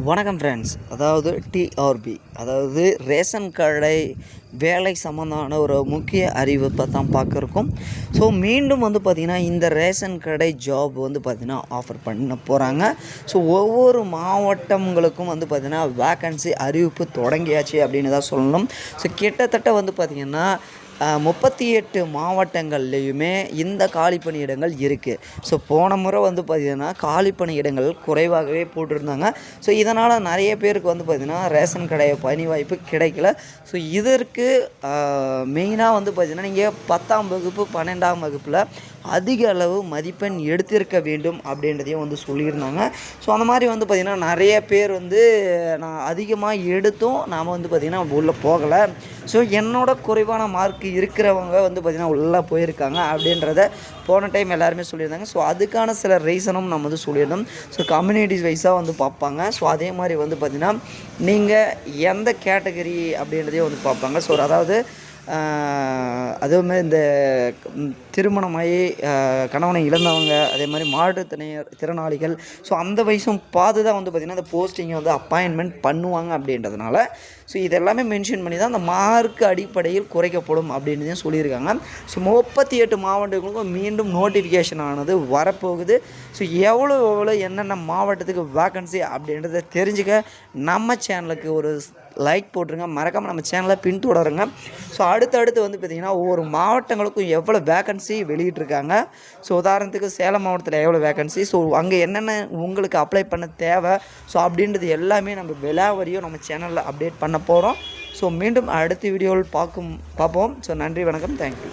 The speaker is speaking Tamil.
வணக்கம் ஃப்ரெண்ட்ஸ். அதாவது டிஆர்பி, அதாவது ரேஷன் கடை வேலை சம்மந்தமான ஒரு முக்கிய அறிவிப்பை தான் பார்க்குறோம். ஸோ மீண்டும் பார்த்திங்கன்னா இந்த ரேஷன் கடை ஜாப் பார்த்திங்கன்னா ஆஃபர் பண்ண போகிறாங்க. ஸோ ஒவ்வொரு மாவட்டங்களுக்கும் பார்த்திங்கன்னா வேக்கன்சி அறிவிப்பு தொடங்கியாச்சு அப்படின்னு தான் சொல்லணும். ஸோ கிட்டத்தட்ட பார்த்திங்கன்னா 38 மாவட்டங்கள்லேயுமே இந்த காலி பணியிடங்கள் இருக்குது. ஸோ போன முறை பார்த்திங்கன்னா காலி பணியிடங்கள் குறைவாகவே போட்டிருந்தாங்க. ஸோ இதனால் நிறைய பேருக்கு பார்த்திங்கன்னா ரேஷன் கடை பணி வாய்ப்பு கிடைக்கல. ஸோ இதற்கு மெயினாக பார்த்திங்கன்னா நீங்கள் 10ஆம் வகுப்பு 12ஆம் வகுப்பில் அதிக அளவு மதிப்பெண் எடுத்திருக்க வேண்டும் அப்படின்றதையும் சொல்லியிருந்தாங்க. ஸோ அந்த மாதிரி பார்த்திங்கன்னா நிறைய பேர் நான் அதிகமாக எடுத்தும் நாம் பார்த்திங்கன்னா உள்ளே போகலை. ஸோ என்னோட குறைவான மார்க் இருக்கிறவங்க பார்த்திங்கன்னா உள்ளே போயிருக்காங்க அப்படின்றத போன டைம் எல்லாருமே சொல்லியிருந்தாங்க. ஸோ அதுக்கான சில ரீசனும் நம்ம சொல்லியிருந்தோம். ஸோ கம்யூனிட்டிஸ் வைஸாக பார்ப்பாங்க. ஸோ அதே மாதிரி பார்த்திங்கன்னா நீங்கள் எந்த கேட்டகரி அப்படின்றதையும் பார்ப்பாங்க. ஸோ அதாவது அதுவுமே இந்த திருமணமாகி கணவனை இழந்தவங்க, அதே மாதிரி மாற்றுத்திறனாளிகள், ஸோ அந்த வயசும் பார்த்து தான் பார்த்திங்கன்னா அந்த போஸ்டிங்கை அப்பாயின்மெண்ட் பண்ணுவாங்க அப்படின்றதுனால ஸோ இதெல்லாமே மென்ஷன் பண்ணி தான் அந்த மார்க் அடிப்படையில் குறைக்கப்படும் அப்படின்னு சொல்லியிருக்காங்க. ஸோ 38 மாவட்டங்களுக்கும் மீண்டும் நோட்டிஃபிகேஷன் ஆனது வரப்போகுது. ஸோ எவ்வளோ என்னென்ன மாவட்டத்துக்கு வேக்கன்சி அப்படின்றத தெரிஞ்சுக்க நம்ம சேனலுக்கு ஒரு லைக் போட்டுருங்க. மறக்காமல் நம்ம சேனலை பின்தொடருங்க. ஸோ அடுத்தடுத்து பார்த்திங்கன்னா ஒவ்வொரு மாவட்டங்களுக்கும் எவ்வளோ வேக்கன்சி வெளியிட்ருக்காங்க. ஸோ உதாரணத்துக்கு சேலம் மாவட்டத்தில் எவ்வளோ வேக்கன்சி, ஸோ அங்கே என்னென்ன உங்களுக்கு அப்ளை பண்ண தேவை, ஸோ அப்படின்றது எல்லாமே நம்ம விலாவரியும் நம்ம சேனலில் அப்டேட் பண்ண போகிறோம். ஸோ மீண்டும் அடுத்த வீடியோவில் பார்ப்போம். ஸோ நன்றி, வணக்கம், தேங்க்யூ.